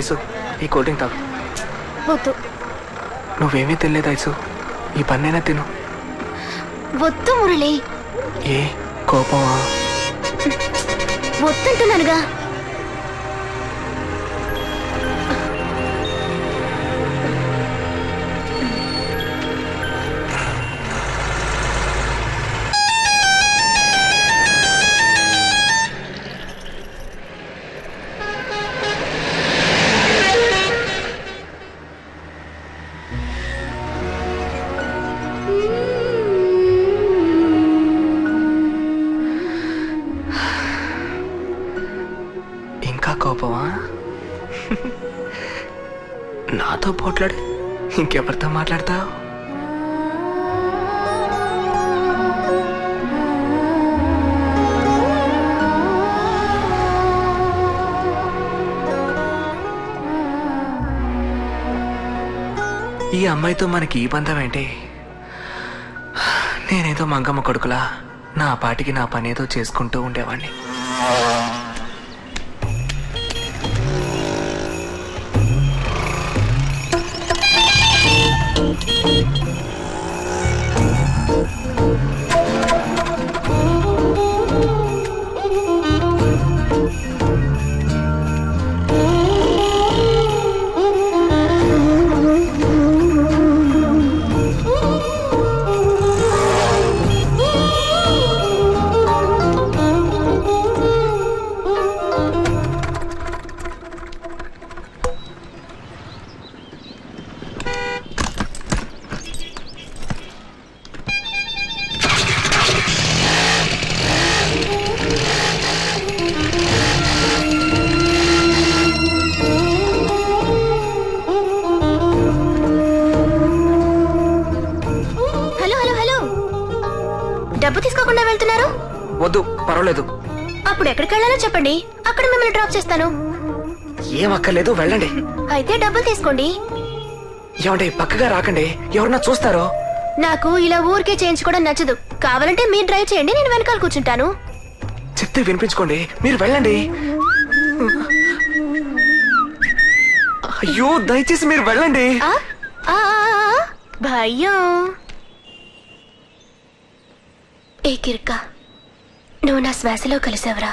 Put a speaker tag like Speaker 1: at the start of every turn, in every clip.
Speaker 1: Ice ఈ cool drink తాగు.
Speaker 2: వద్దు.
Speaker 1: నువ్వేమీ తినలేదు ఐసు, ఈ పన్నైనా తిను.
Speaker 2: వద్దు మురళి.
Speaker 1: ఏ కోపమా?
Speaker 2: వద్దంటున్నానుగా.
Speaker 1: కోపమా? నాతో పోట్లాడు, ఇంకెవరితో మాట్లాడతావు? ఈ అమ్మాయితో మనకి ఈ బంధం ఏంటి? నేనేదో మంగమ్మ కొడుకులా నా పాటికి నా పనేదో చేసుకుంటూ ఉండేవాణ్ణి.
Speaker 2: డబ్బు తీసుకోకుండా వెళ్తున్నారు?
Speaker 1: వద్దు, పర్వాలేదు.
Speaker 2: అప్పుడు ఎక్కడికి వెళ్ళాలో చెప్పండి, అక్కడ మిమ్మల్ని డ్రాప్ చేస్తాను.
Speaker 1: ఏం అక్కర్లేదు, వెళ్ళండి.
Speaker 2: అయితే డబ్బులు తీసుకోండి.
Speaker 1: ఏమండి, పక్కగా రాకండి, ఎవరన్నా చూస్తారో.
Speaker 2: నాకు ఇలా ఊరికే చేయించుకోవడం నచ్చదు. కావాలంటే మీరు డ్రైవ్ చేయండి, నేను వెనకాల కూర్చుంటాను.
Speaker 1: చెప్తే వినిపించుకోండి, మీరు వెళ్ళండి. అయ్యో, దయచేసి మీరు వెళ్ళండి.
Speaker 2: భయం. ఏ కిర్క, నువ్వు నా శ్వాసలో కలిసావరా.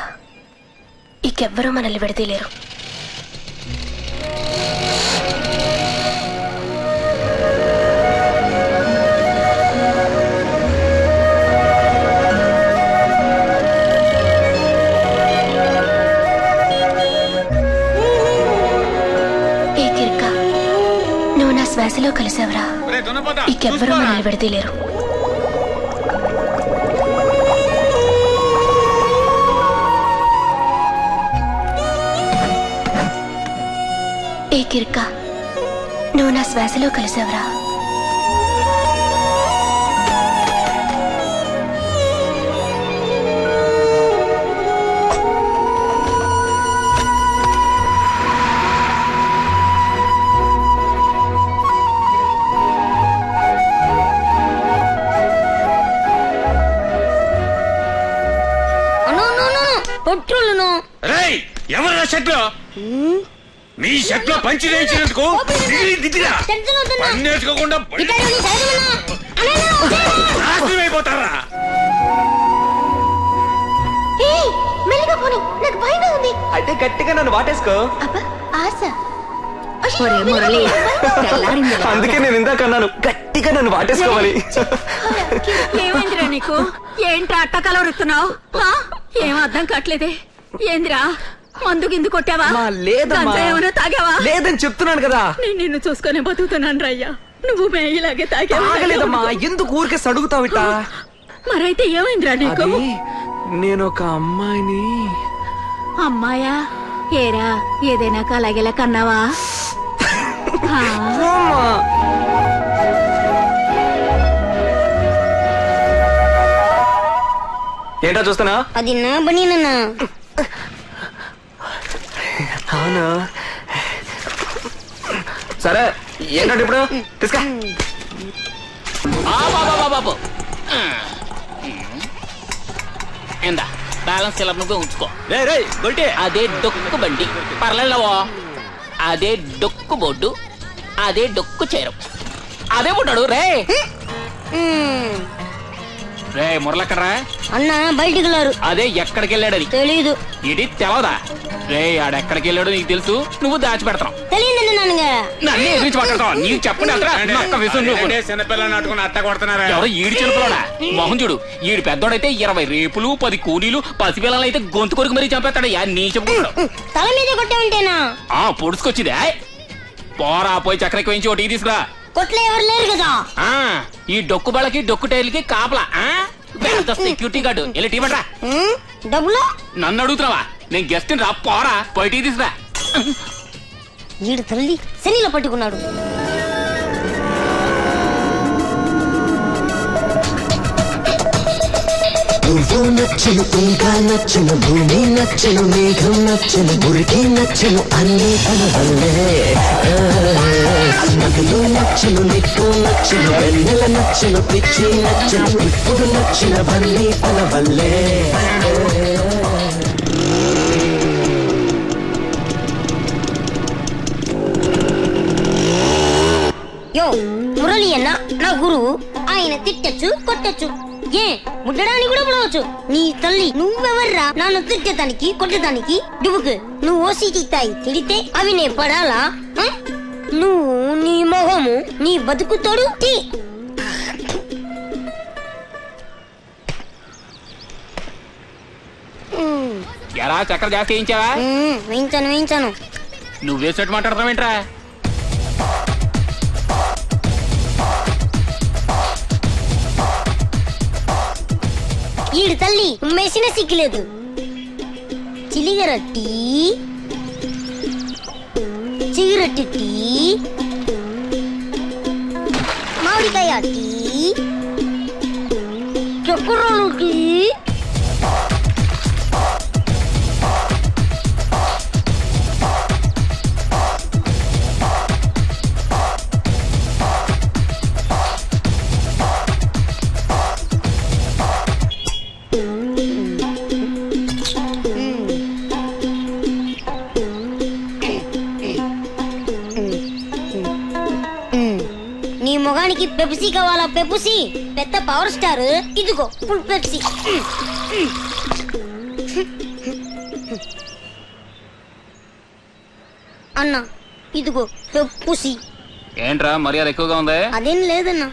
Speaker 2: ఇంకెవ్వరూ మనల్ని విడదీయలేరు. ఏ కిర్క, నువ్వు నా శ్వాసలో కలిసావరా. ఇంకెవ్వరూ మనల్ని విడదీయలేరు. ఏ కిర్క, నువ్వు నా శ్వాసలో కలిసావరా.
Speaker 3: ఎవరా షర్ట్లో? నీ షర్ట్లో పంచి వేయించినందుకు నేర్చుకోకుండా అయిపోతారా?
Speaker 1: అయితే గట్టిగా నన్ను వాటేసుకో. అందుకే నేను ఇందాక అన్నాను, గట్టిగా నన్ను వాటేసుకోవాలి.
Speaker 4: ఏమైందిరా నీకు? ఏంట్రా అట్ట కలవరుతున్నావు? ఏం అర్థం కావట్లేదే. ఏందిరా, మందు గిందు కొట్టావా? ఏమైనా తాగావా?
Speaker 1: లేదని చెప్తున్నాను కదా.
Speaker 4: నేను నిన్ను చూసుకునే బతుకుతున్నాను రయ్యా. నువ్వు ఇలాగే
Speaker 1: తాగలేదమ్మా. ఎందుకు ఊరికే సడుగుతావు ఇట్టా?
Speaker 4: మరైతే ఏమైందిరా నీకు?
Speaker 1: నేను ఒక అమ్మాయిని.
Speaker 4: అమ్మాయా? ఏరా, ఏదైనా కలాగేలా కన్నావా?
Speaker 1: ఏంటా చూస్తున్నా?
Speaker 2: అది నా బనీనన్నా.
Speaker 1: అవును, సరే. ఏంటంటే ఇప్పుడు తీసుకా.
Speaker 5: అదే డొక్కు బొడ్డు, అదే డొక్కు చేరం. అదే పుట్టాడు రే. రే మురళక్కడ్రా
Speaker 6: అన్న బయటికి వెళ్ళారు.
Speaker 5: అదే ఎక్కడికి వెళ్ళాడని
Speaker 6: తెలీదు.
Speaker 5: ఇది తెలవదా? రే ఆడెక్కడికి వెళ్ళాడు నీకు తెలుసు, నువ్వు దాచిపెడతావు.
Speaker 6: తెలియదు నాన్నగారు.
Speaker 5: నన్ను ఎదిరించి మాట్లాడతావా? నీకు చెప్పండి.
Speaker 3: చిన్నపిల్లలు నాటుకుని అట్ట కొడుతున్నారా?
Speaker 5: ఎవరో ఈడు చిన్నపిల్లడా? మొహం చూడు, ఈడు పెద్దోడైతే 20 రేపులు 10 కూలీలు, పసిపిల్లలైతే గొంతు కొరికి మరీ చంపేస్తాడు. నీ చెప్పుకుంటాడు.
Speaker 6: తల మీద కొట్టామంటేనా?
Speaker 5: పొడుచుకొచ్చిదే. పోరా పోయి చక్కెర వేయించి ఒకటి తీసుకురా.
Speaker 6: కొట్లో ఎవరు లేరు కదా.
Speaker 5: ఈ డొక్కు బళ్ళకి డొక్కు టైర్లకి కాపలా పెద్ద సెక్యూరిటీ గార్డు. వెళ్ళి టీ పడరా.
Speaker 6: డబ్బులు
Speaker 5: నన్ను అడుగుతున్నావా? నేను గెస్ట్ రా. పోరా పోయి టీ తీసుకురా.
Speaker 6: ఈడు తల్లి శనిలో పట్టుకున్నాడు.
Speaker 7: నువ్వు నచ్చను, ఇంకా నచ్చను, భూమి నచ్చను, మేఘం నచ్చను, గురికి నచ్చను, అన్ని తన వల్లే. నగలు నచ్చను, నిప్పు నచ్చను, వెన్నెల నచ్చను, పిచ్చి నచ్చను, ఇప్పుడు నచ్చినవన్నీ తన వల్లే.
Speaker 6: యో మురళి అన్న నా గురువు. ఆయన తిట్టచ్చు కొట్టచ్చు, ఏ ముట్టడానికి కూడా పడవచ్చు. నీ తల్లి నువ్వెవర్రా నన్ను తిట్టడానికి కొట్టడానికి? డుబుకు నువ్వు ఓసీటీ తాయి తిడితే అవి నే పడాలా? నువ్వు నీ మొహము నీ బతుకుతోడు టీ.
Speaker 5: ఎలా చక్కెర జాస్తి వేయించావా?
Speaker 6: వేయించాను.
Speaker 5: నువ్వు వేసినట్టు మాట్లాడతావేంట్రా?
Speaker 6: ఈడు తల్లి మెసిన సిగ్గులేదు. చిలిగరట్టి సిగరెట్ టీ, మామిడికాయ టీ, చక్కెరలు టీ. నీ మొగానికి పెప్సీ కావాలా? పెప్సీ పెద్ద పవర్ స్టార్. ఇదిగో ఫుల్ పెప్సీ. అన్నా ఇదిగో పెప్సీ.
Speaker 5: ఏంట్రా మర్యాద ఎక్కువగా ఉంది?
Speaker 6: అదేం లేదన్నా.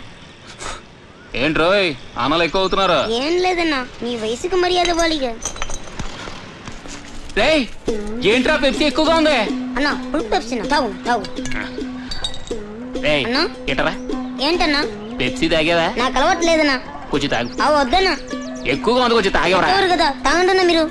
Speaker 5: ఏంట్రోయ్ అన్నలు ఎక్కువ అవుతున్నారు?
Speaker 6: ఏం లేదన్నా, నీ వయసుకు మర్యాద వాలిగా.
Speaker 5: రేయ్ ఏంట్రా పెప్సీ ఎక్కువగా ఉంది?
Speaker 6: అన్నా ఫుల్ పెప్సీ తాగు.
Speaker 5: రేయ్
Speaker 6: అన్నా
Speaker 5: ఇటరా.
Speaker 6: ఏంటన్నా?
Speaker 5: పెప్సీ తాగేవా?
Speaker 6: నాకు అలవాట్లేదన్నా.
Speaker 5: కొంచెం తాగు.
Speaker 6: వద్దన్నా,
Speaker 5: ఎక్కువగా ఉంది, కొంచెం తాగేవరా.
Speaker 6: ఎవరు కదా తాగండన్నా మీరు.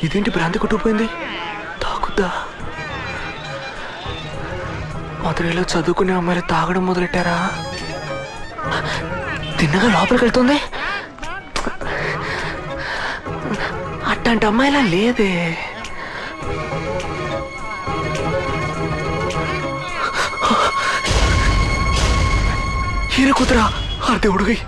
Speaker 1: ఇదేంటి భ్రాంతి కొట్టుకుపోయింది? తాగుద్దా? మధురైలో చదువుకునే అమ్మాయిలు తాగడం మొదలెట్టారా? తిన్నగా లోపలికి వెళ్తుంది. అట్లాంటి అమ్మాయిలా లేదే. హీరో కూతురా? ఆ దేవుడివి.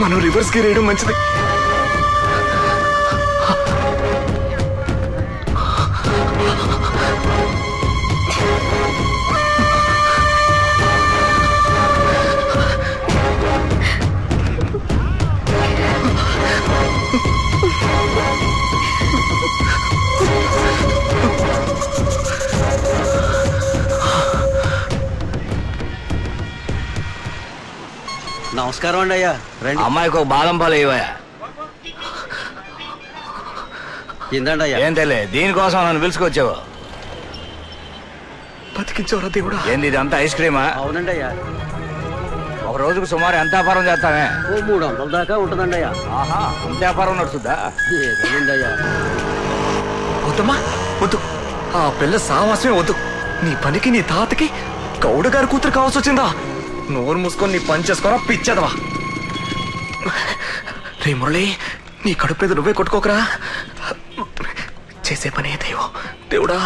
Speaker 1: మనం రివర్స్ గేర్ వేయడం మంచిది.
Speaker 8: నమస్కారం అండి అయ్యా. రండి.
Speaker 9: అమ్మాయికి ఒక బాదం పాలు ఇవ్వయా.
Speaker 8: ఇందండి అయ్యా.
Speaker 9: ఏం తెలియ దీనికోసం నన్ను పిలుచుకొచ్చావు.
Speaker 1: బతికించవరా దేవుడా.
Speaker 9: ఏంది ఇదంతా ఐస్ క్రీమా?
Speaker 8: అవునండి అయ్యా.
Speaker 9: ఒక రోజుకు సుమారు ఎంత వ్యాపారం చేస్తామే?
Speaker 8: ఓ 300 దాకా ఉంటుందండి అయ్యా.
Speaker 9: ఆహా, అంత వ్యాపారం నడుస్తుందా?
Speaker 8: ఏదండి అయ్యా.
Speaker 1: వద్దమ్మా వద్దు, ఆ పిల్ల సావాసమే వద్దు. నీ పనికి నీ తాతకి గౌడ గారి కూతురు కావాల్సి వచ్చిందా? నోరు మూసుకొని నీ పని చేసుకోరా పిచ్చదవా. రే మురళి, నీ కడుపు మీద నువ్వే కొట్టుకోకరా. చేసే పనే దైవం. దేవుడా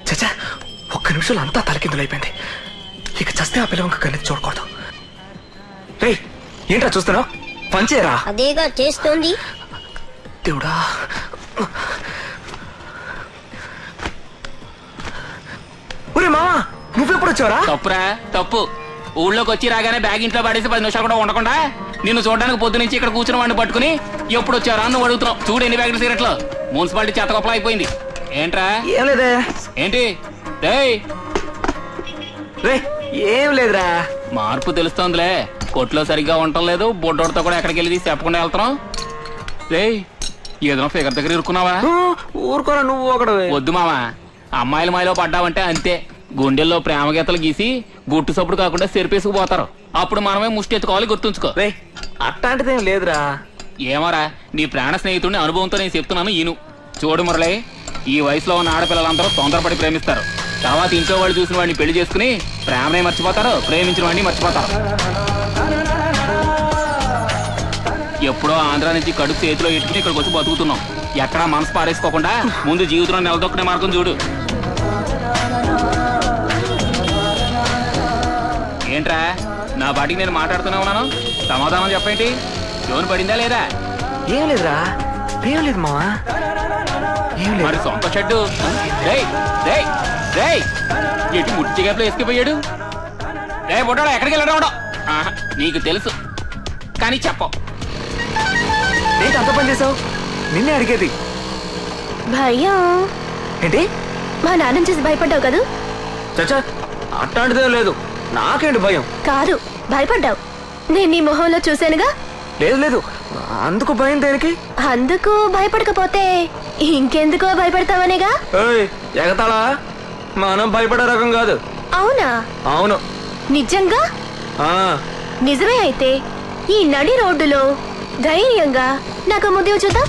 Speaker 1: చచ్చా, ఒక్క నిమిషంలో అంతా తలకిందులైపోయింది. ఇక చస్తే ఆ పిల్లవంక కన్నెత్తి చూడకూడదు. రే ఏంట్రా చూస్తున్నావు? పంచేరా.
Speaker 6: అదేగా చేస్తోంది.
Speaker 1: దేవుడా, ఒరే మామా నువ్వెప్పుడు వచ్చావరా?
Speaker 5: తప్పురా తప్పు. ఊళ్ళోకి వచ్చి రాగానే బ్యాగ్ ఇంట్లో పడేసి 10 నిమిషాలు కూడా ఉండకుండా నిన్ను చూడడానికి పొద్దు నుంచి ఇక్కడ కూర్చున్న వాడిని పట్టుకుని ఎప్పుడు వచ్చారా నువ్వు అడుగుతున్నావు. చూడు ఎన్ని బ్యాగులు సిగరెట్లు. మున్సిపాలిటీ చెత్త గొప్పలు అయిపోయింది. ఏంట్రా?
Speaker 1: ఏం లేదే.
Speaker 5: ఏంటి రేయ్?
Speaker 1: రే ఏం లేదురా.
Speaker 5: మార్పు తెలుస్తోందిలే. కొట్లో సరిగ్గా ఉండటం లేదు. బొడ్డోడితో కూడా ఎక్కడికి వెళ్ళి తీసి చెప్పకుండా వెళ్తున్నాం. రేయ్ ఏదైనా ఫిగర్ దగ్గర ఇరుక్కున్నావా?
Speaker 1: ఊరుకోరా నువ్వు ఒకడు.
Speaker 5: వద్దు మావా, అమ్మాయిల మాయలో పడ్డావంటే అంతే. గుండెల్లో ప్రేమ గీతలు గీసి గుట్టు సప్పుడు కాకుండా సెరిపేసుకుపోతారు. అప్పుడు మనమే ముష్టి ఎత్తుకోవాలి, గుర్తుంచుకో.
Speaker 1: రే అట్లాంటిదేం లేదురా.
Speaker 5: ఏమోరా, నీ ప్రాణ స్నేహితుడిని అనుభవంతో నేను చెప్తున్నాను ఈను. చూడు మురళి, ఈ వయసులో ఉన్న ఆడపిల్లలందరూ తొందరపడి ప్రేమిస్తారు. తర్వాత ఇంట్లో వాళ్ళు చూసిన వాడిని పెళ్లి చేసుకుని ప్రేమనే మర్చిపోతారు, ప్రేమించిన వాడిని మర్చిపోతారు. ఎప్పుడో ఆంధ్ర నుంచి కడుపు చేతిలో ఎట్టుకుని ఇక్కడికి వచ్చి బతుకుతున్నాం. ఎక్కడా మనసు పారేసుకోకుండా ముందు జీవితంలో నిలదొక్కునే మార్గం చూడు. ఏంట్రా నా పాటికి నేను మాట్లాడుతూనే ఉన్నాను, సమాధానం చెప్పేంటి? జోన్ పడిందా లేదా?
Speaker 1: ఏం లేదురా, ఏం లేదు మావా, ఏం లేదు.
Speaker 5: మరి సొంత షెడ్డు ఎటు ముట్టి గ్యాప్లో ఎసుకుపోయాడు. రే బొడ్డాడు ఎక్కడికి వెళ్ళడం? నీకు తెలుసు కానీ చెప్పు.
Speaker 1: ఏంటి అంత పని చేసావు? నిన్నే అడిగేది.
Speaker 2: భయం
Speaker 1: ఏంటి?
Speaker 2: మా నాన్నని చూసి భయపడ్డావు కదూ?
Speaker 1: చచ్చా అట్లాంటిదే లేదు. నాకేంటి భయం?
Speaker 2: కాదు భయపడ్డావు. నేను నీ మొహంలో చూశానుగా.
Speaker 1: లేదు లేదు, అందుకు భయం దేనికి?
Speaker 2: అందుకు భయపడకపోతే ఇంకెందుకో భయపడతావనేగా.
Speaker 1: ఎగతాళా? మనం భయపడే రకం కాదు.
Speaker 2: అవునా?
Speaker 1: అవును.
Speaker 2: నిజంగా? నిజమే అయితే ఈ నడి రోడ్డులో ధైర్యంగా నాకు ముద్దు చూద్దాం.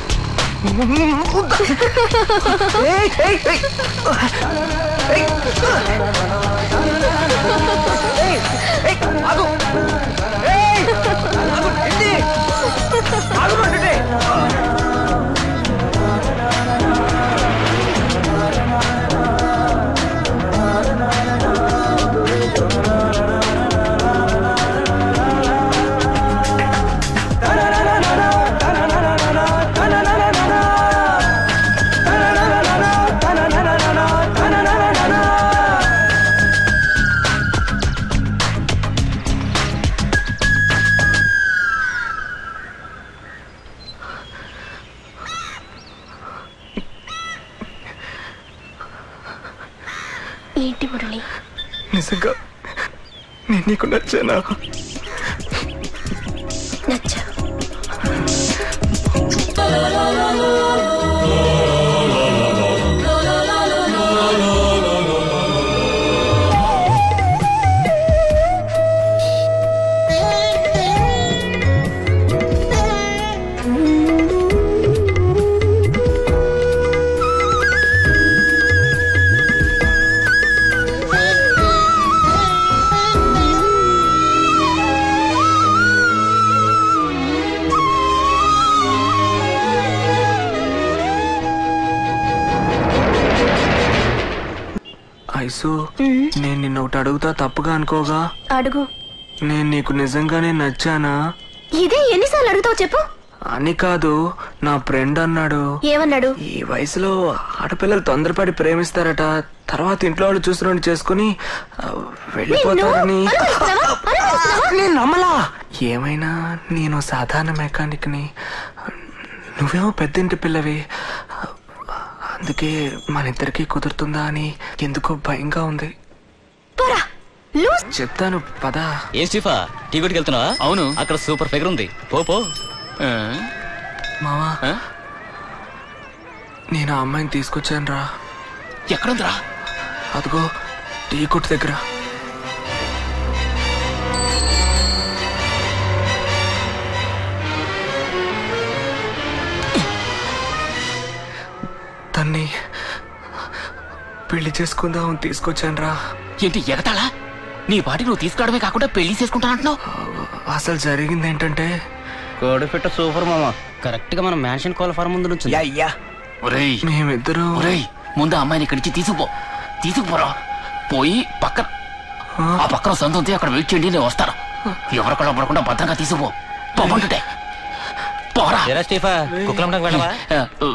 Speaker 2: ఏంటి మురళి,
Speaker 1: నిజంగా నేను నీకు నచ్చానా?
Speaker 2: నచ్చా.
Speaker 1: ఐసు, నేను నిన్న ఒకటి అడుగుతా, తప్పుగా అనుకోగా?
Speaker 2: అడుగు.
Speaker 1: నేను నీకు నిజంగానే నచ్చానా?
Speaker 2: ఇదే ఎన్నిసార్లు అడుగుతావు చెప్పు.
Speaker 1: అని కాదు, నా ఫ్రెండ్ అన్నాడు.
Speaker 2: ఏమన్నాడు?
Speaker 1: ఈ వయసులో ఆడపిల్లలు తొందరపడి ప్రేమిస్తారట, తర్వాత ఇంట్లో వాళ్ళు చూసిన చేసుకుని వెళ్ళిపోతారని. నేను నమ్మలా. ఏమైనా నేను సాధారణ మెకానిక్ ని, నువ్వేమో పెద్దింటి పిల్లవి. అందుకే మన ఇద్దరికి కుదురుతుందా అని ఎందుకో భయంగా ఉంది.
Speaker 2: పోరా, లూజ్.
Speaker 1: చెప్తాను పదా.
Speaker 10: ఏం స్టీఫా టీ కొట్టుకు వెళ్తున్నావా?
Speaker 5: అవును.
Speaker 10: అక్కడ సూపర్ ఫిగర్ ఉంది, పో.
Speaker 1: మావా నేను ఆ అమ్మాయిని తీసుకొచ్చాను రా.
Speaker 5: ఎక్కడుందిరా?
Speaker 1: అదిగో టీ కొట్టు దగ్గర. తన్ని పెళ్లి చేసుకుందాం తీసుకొచ్చాను రా.
Speaker 5: ఏంటి ఎగతాళా? నీ పాటి నువ్వు తీసుకురావడమే కాకుండా పెళ్లి చేసుకుంటా అంటున్నావు.
Speaker 1: అసలు జరిగింది ఏంటంటే
Speaker 8: కోడి పెట్ట సూపర్ మామ. కరెక్ట్ గా మన మ్యాన్షన్ కోళ్ళ ఫార్మ్ ముందు నుంచి.
Speaker 5: ఒరేయ్
Speaker 1: మేమిద్దరు
Speaker 5: ముందు అమ్మాయిని ఇక్కడి నుంచి తీసుకుపోరా. పోయి పక్కన ఆ పక్కన సంత ఉంది, అక్కడ వెయిట్ చేయండి, నేను వస్తాను. ఎవరికడ పడకుండా భద్రంగా తీసుకుపో. పోమంటుంటే పోరా.
Speaker 10: స్టీఫా కుక్కలండానికి వెళ్ళవా?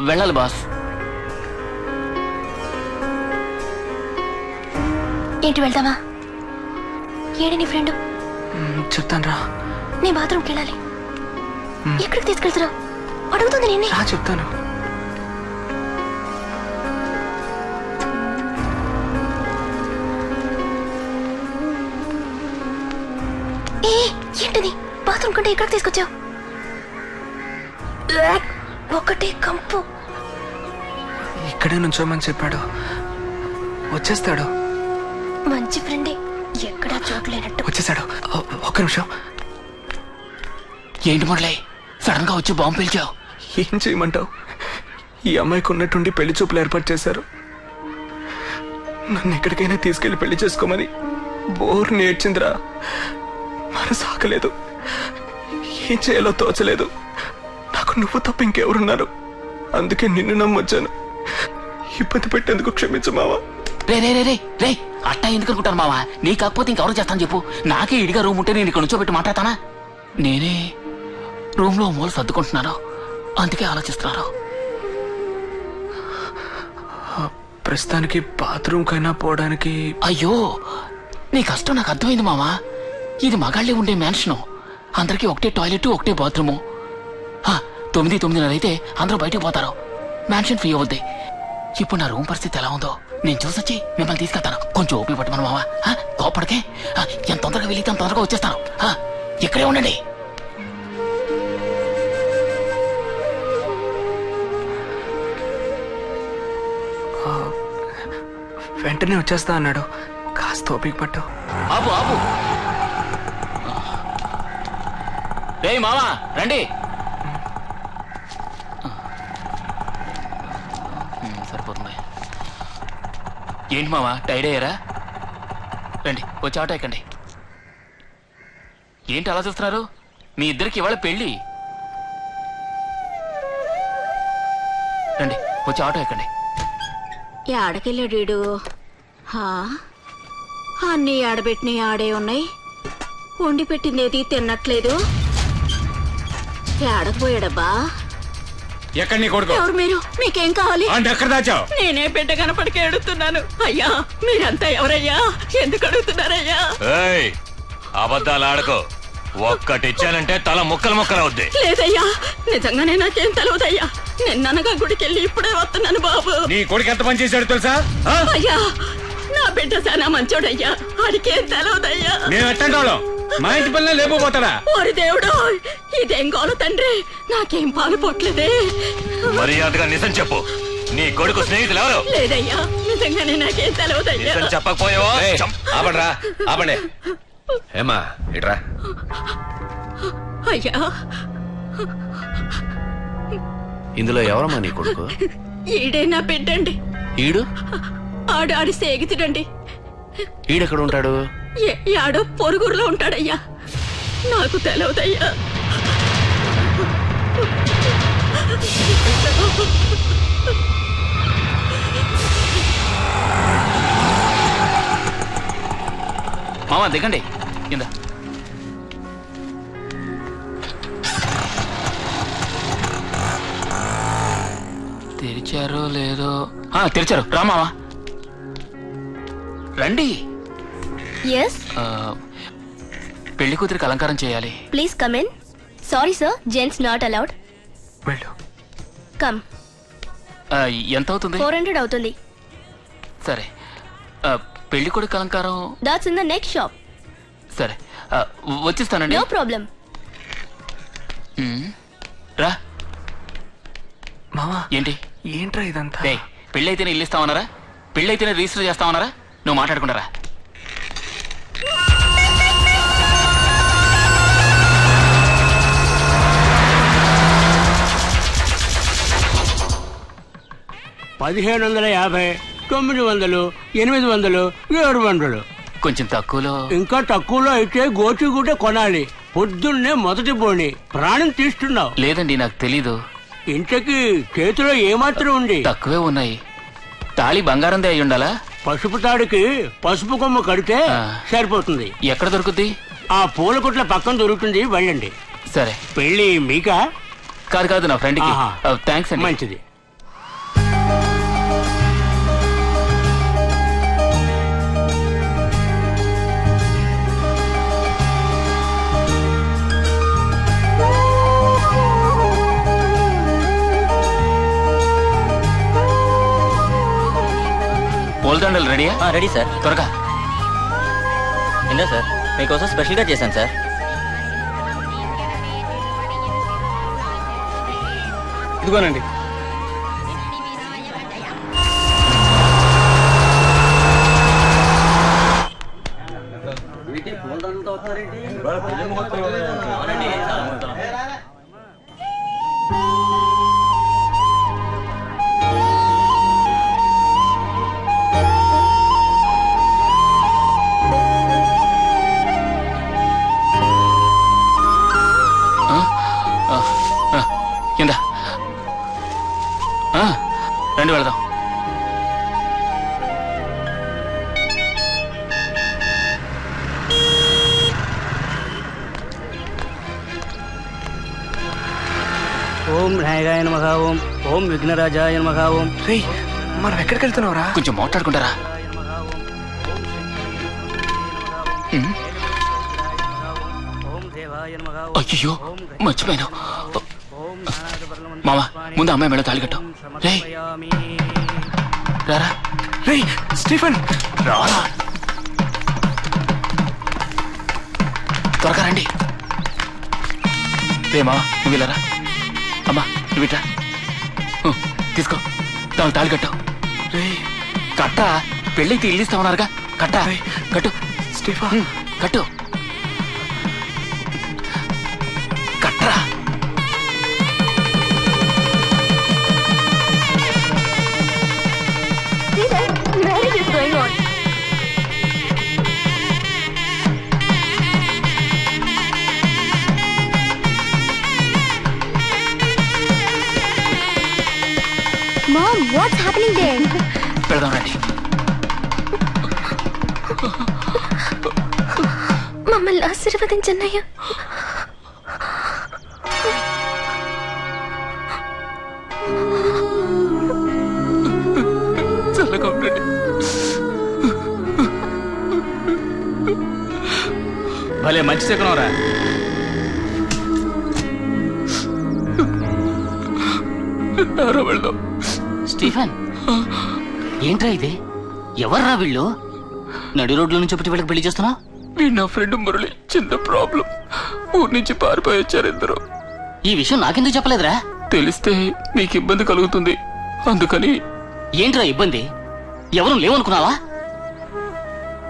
Speaker 5: వెళ్ళాలి బాస్.
Speaker 2: ఏంటి వెళ్తావా? ఏడి నీ ఫ్రెండ్?
Speaker 1: చెప్తాను రా.
Speaker 2: నీ బాత్రూమ్కి వెళ్ళాలి. ఎక్కడికి తీసుకెళ్తున్నావు? అడుగుతుంది నేనే.
Speaker 1: చెప్తాను.
Speaker 2: ఏంటిది? బాత్రూమ్ కంటే ఎక్కడికి తీసుకొచ్చావు? ఒకటే కంపు.
Speaker 1: ఇక్కడే నుంచోమని చెప్పాడు, వచ్చేస్తాడు.
Speaker 2: మంచి ఫ్రెండే, ఎక్కడా చోట్లేనట్టు.
Speaker 1: వచ్చేసాడు. ఒక్క నిమిషం.
Speaker 5: ఏంటి మురళి సడన్ గా వచ్చి బాంబు పిలిచావు?
Speaker 1: ఏం చేయమంటావు? ఈ అమ్మాయికి ఉన్నట్టుండి పెళ్లి చూపులు ఏర్పాటు చేశారు. నన్ను ఎక్కడికైనా తీసుకెళ్లి పెళ్లి చేసుకోమని బోర్ నేర్చిందిరా. మనసు ఆకలేదు, ఏం చేయాలో తోచలేదు. నాకు నువ్వు తప్ప ఇంకెవరున్నారు? అందుకే నిన్ను నమ్మొచ్చాను. ఇబ్బంది పెట్టేందుకు క్షమించు మావా.
Speaker 5: రే అట్టా ఎందుకు అనుకుంటాను మావా? నీ కాకపోతే ఇంకెవరు చేస్తాను చెప్పు. నాకే ఇడిగా రూమ్ ఉంటే నేను ఇక్కడ నుంచో పెట్టి మాట్లాడతానా? నేనే రూమ్ లో మూల సర్దుకుంటున్నాను, అందుకే ఆలోచిస్తున్నాను.
Speaker 1: ప్రస్తుతానికి బాత్రూమ్ కైనా పోవడానికి.
Speaker 5: అయ్యో నీ కష్టం నాకు అర్థమైంది మావా. ఇది మగాళ్ళే ఉండే మ్యాన్షను, అందరికీ ఒకటే టాయిలెట్ ఒకటే బాత్రూము. 9:30 అయితే అందరూ బయటకు పోతారు, మ్యాన్షన్ ఫ్రీ అవుద్ది. ఇప్పుడు నా రూమ్ పరిస్థితి ఎలా ఉందో నేను చూసొచ్చి మిమ్మల్ని తీసుకెళ్తాను. కొంచెం ఓపిక పట్టమను మావా. కోపడికే ఎంత తొందరగా వెళితే అంత తొందరగా వచ్చేస్తాను. ఇక్కడే ఉండండి.
Speaker 1: వెంటనే వచ్చేస్తా అన్నాడు, కాస్త ఓపిక పట్టు.
Speaker 5: ఆపు రే మావా రండి. సరిపోతుంది. ఏంటి మావా టైర్డ్ అయ్యారా? రండి వచ్చి ఆటో ఎక్కండి. ఏంటి అలా చూస్తున్నారు? మీ ఇద్దరికి ఇవాళ పెళ్ళి. రండి వచ్చి ఆటో ఎక్కండి.
Speaker 4: ఆడకెళ్ళాడు. అన్నీ ఆడబెట్టిన ఆడే ఉన్నాయి, వండి పెట్టిందేది తిన్నట్లేదు. ఆడకపోయాడబ్బా.
Speaker 3: ఎక్కడ నీ కొడుకు?
Speaker 4: ఎవరు మీరు? మీకేం కావాలి?
Speaker 3: ఎక్కడ దాచావు?
Speaker 4: నేనే బిడ్డ కనపడికే అడుగుతున్నాను. అయ్యా మీరంతా ఎవరయ్యా? ఎందుకు అడుగుతున్నారయ్యా?
Speaker 3: అబద్ధాలు ఆడకో. ఒక్కటిచ్చానంటే తల ముక్కలు అవుద్ది.
Speaker 4: లేదయ్యా, నిజంగానే నాకేం తెలియదయ్యా. నిన్ననగా గుడికెళ్ళి ఇప్పుడే వస్తున్నాను బాబు.
Speaker 3: నీ కొడుకు ఎంత పని చేశాడు తెలుసా?
Speaker 4: అయ్యా నా బిడ్డ చాలా మంచోడయ్యా, వాడికేం తెలియదయ్యా.
Speaker 3: నేను ఎట్టంటోళం మా ఇంటి పిల్లలు లేకపోతాడా?
Speaker 4: ఓరి దేవుడు, ఇదేం గోల తండ్రి, నాకేం పాలు పొట్లేదే.
Speaker 3: మర్యాదగా నిజం చెప్పు, నీ కొడుకు స్నేహితులు ఎవరు?
Speaker 4: లేదయ్యా, నిజంగానే నాకేం తెలియదయ్యా.
Speaker 3: నిజం చెప్పకపోయావా?
Speaker 11: ఆపండి. ఏమా ఇట్రా.
Speaker 4: అయ్యా
Speaker 11: ఇందులో ఎవరమ్మా నీ కొడుకు?
Speaker 4: ఈడే నా బిడ్డండి.
Speaker 11: ఈడు
Speaker 4: ఆడి స్నేహితుడండి.
Speaker 11: ఈడెక్కడ ఉంటాడు?
Speaker 4: ఆడో పొరుగురులో ఉంటాడయ్యా, నాకు తెలియదయ్యా.
Speaker 5: మామ దిగండి కింద. తెరిచారో లేదో? తెరిచారు. రా మావా రండి. పెళ్లి కూతురికి అలంకారం చేయాలి.
Speaker 2: Please come in. Sorry sir, gents not allowed.
Speaker 1: వెళ్ళు.
Speaker 2: కమ్.
Speaker 5: ఎంత అవుతుంది?
Speaker 2: 400 అవుతుంది.
Speaker 5: సరే పెళ్లి కొడుకు అలంకారం
Speaker 2: that's in the next shop.
Speaker 5: సరే వచ్చిస్తానండి.
Speaker 2: No problem.
Speaker 5: రా
Speaker 1: మావా.
Speaker 5: ఏంటి
Speaker 1: ఏంట్రా ఇదంతా?
Speaker 5: పెళ్ళైతేనే ఇల్లు ఇస్తామన్నారా? పెళ్ళైతేనే రిజిస్టర్ చేస్తామన్నారా? నువ్వు మాట్లాడుకుంటారా?
Speaker 12: $1750, 900, 800, 700.
Speaker 5: కొంచెం తక్కువలో.
Speaker 12: ఇంకా తక్కువలో అయితే గోచిగుడ్డ కొనాలి. పొద్దున్నే మొదటి పోని ప్రాణం తీస్తున్నావు.
Speaker 5: లేదండి నాకు తెలీదు.
Speaker 12: ఇంతకి చేతిలో ఏమాత్రం ఉంది?
Speaker 5: తక్కువే ఉన్నాయి. తాళి బంగారందే అయి ఉండాలా?
Speaker 12: పసుపు తాడికి పసుపు కొమ్మ కడితే సరిపోతుంది.
Speaker 5: ఎక్కడ దొరుకుద్ది?
Speaker 12: ఆ పూల కొట్ల పక్కన దొరుకుతుంది, వెళ్ళండి.
Speaker 5: సరే.
Speaker 12: పెళ్లి మీకా?
Speaker 5: కాదు నా ఫ్రెండ్కి. థ్యాంక్స్ అండి.
Speaker 12: మంచిది.
Speaker 5: పూలదండలు రెడీయా?
Speaker 10: Ready sir.
Speaker 5: త్వరగా.
Speaker 10: ఏంటో సార్ మీకోసం స్పెషల్గా చేశాను సార్.
Speaker 8: ఇదిగోనండి.
Speaker 5: కింద రండి వెళదాం.
Speaker 8: ఓం వినాయకాయ నమః. ఓం విఘ్నరాజాయ నమః.
Speaker 1: మనం ఎక్కడికి వెళ్తున్నావురా?
Speaker 5: కొంచెం మాట్లాడుకుంటారా? అయ్యో మర్చిపోయాను. మామ ముందు అమ్మాయి మేడ తాళి కట్టు. రారా.
Speaker 1: స్టీఫెన్
Speaker 5: రారా, త్వరగా రండి. మామ నువ్వు వెళ్ళరా. అమ్మా నువ్వు ఇట్రా. తీసుకో తాళి కట్టు. కట్ట పెళ్ళైతే ఇల్లు ఇస్తామన్నారుగా. కట్ట కట్టు.
Speaker 1: స్టీఫెన్
Speaker 5: కట్టు. కట్టరా.
Speaker 2: What is going on? Mom, what's happening there?
Speaker 5: పెడదాం రండి.
Speaker 2: మమ్మల్ని ఆశీర్వదించన్నయ్య.
Speaker 5: చల్లగా ఉండండి. భలే మంచి శకునంరా. వెళ్దాం.
Speaker 8: స్టీఫెన్ ఏంట్రా ఇది? ఎవర్రా వీళ్ళు? నడి రోడ్ల నుంచి ఒకటి వీళ్ళకి పెళ్లి చేస్తున్నా?
Speaker 5: వీడు నా ఫ్రెండ్ మురళి. చిన్న ప్రాబ్లం. ఊరి నుంచి పారిపోయి వచ్చారు ఇద్దరు.
Speaker 8: ఈ విషయం నాకెందుకు చెప్పలేదురా?
Speaker 5: తెలిస్తే నీకు ఇబ్బంది కలుగుతుంది అందుకని.
Speaker 8: ఏంట్రా ఇబ్బంది? ఎవరు లేవనుకున్నావా?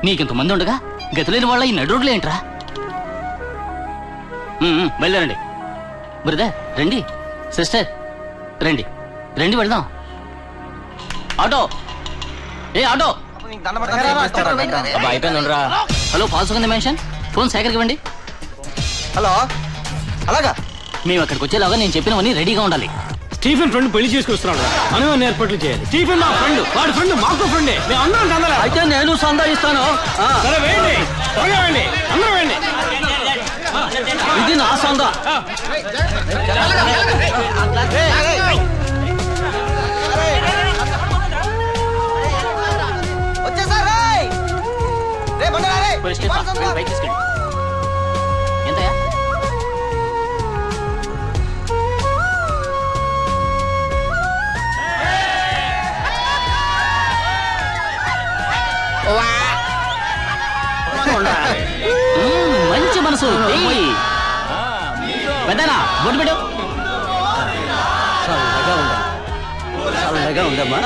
Speaker 8: నీకింతమంది ఉండగా గతిలేని వాళ్ళ ఈ నడి రోడ్లు ఏంట్రా? బయలుదేరండి. బ్రదర్ రండి. సిస్టర్ రండి. రండి వెళ్దాం. ఆటో, ఏ ఆటో.
Speaker 10: అయిపోయిందిరా.
Speaker 8: హలో పాల్సుకుంది మెన్షన్. ఫోన్ సేకర్కి ఇవ్వండి.
Speaker 10: హలో. అలాగా
Speaker 8: మేము అక్కడికి వచ్చేలాగా నేను చెప్పినవన్నీ రెడీగా ఉండాలి.
Speaker 12: స్టీఫెన్ ఫ్రెండ్ పెళ్లి చేసుకొస్తున్నాడు. మనం ఏర్పాట్లు చేయాలి. స్టీఫెన్ మా ఫ్రెండ్, వాడి ఫ్రెండ్ మాకు ఫ్రెండే. మేము అందరం చందాలి.
Speaker 8: అయితే నేను సందాయిస్తాను.
Speaker 12: సరే వేయండి, త్వరగా వేయండి, అందరూ వేయండి.
Speaker 8: ఇది నా సందా. ఎంతయా? గ్లాసు పెద్దనా బొట్టు పెట్టు.
Speaker 12: చల్లగా ఉందమ్మా.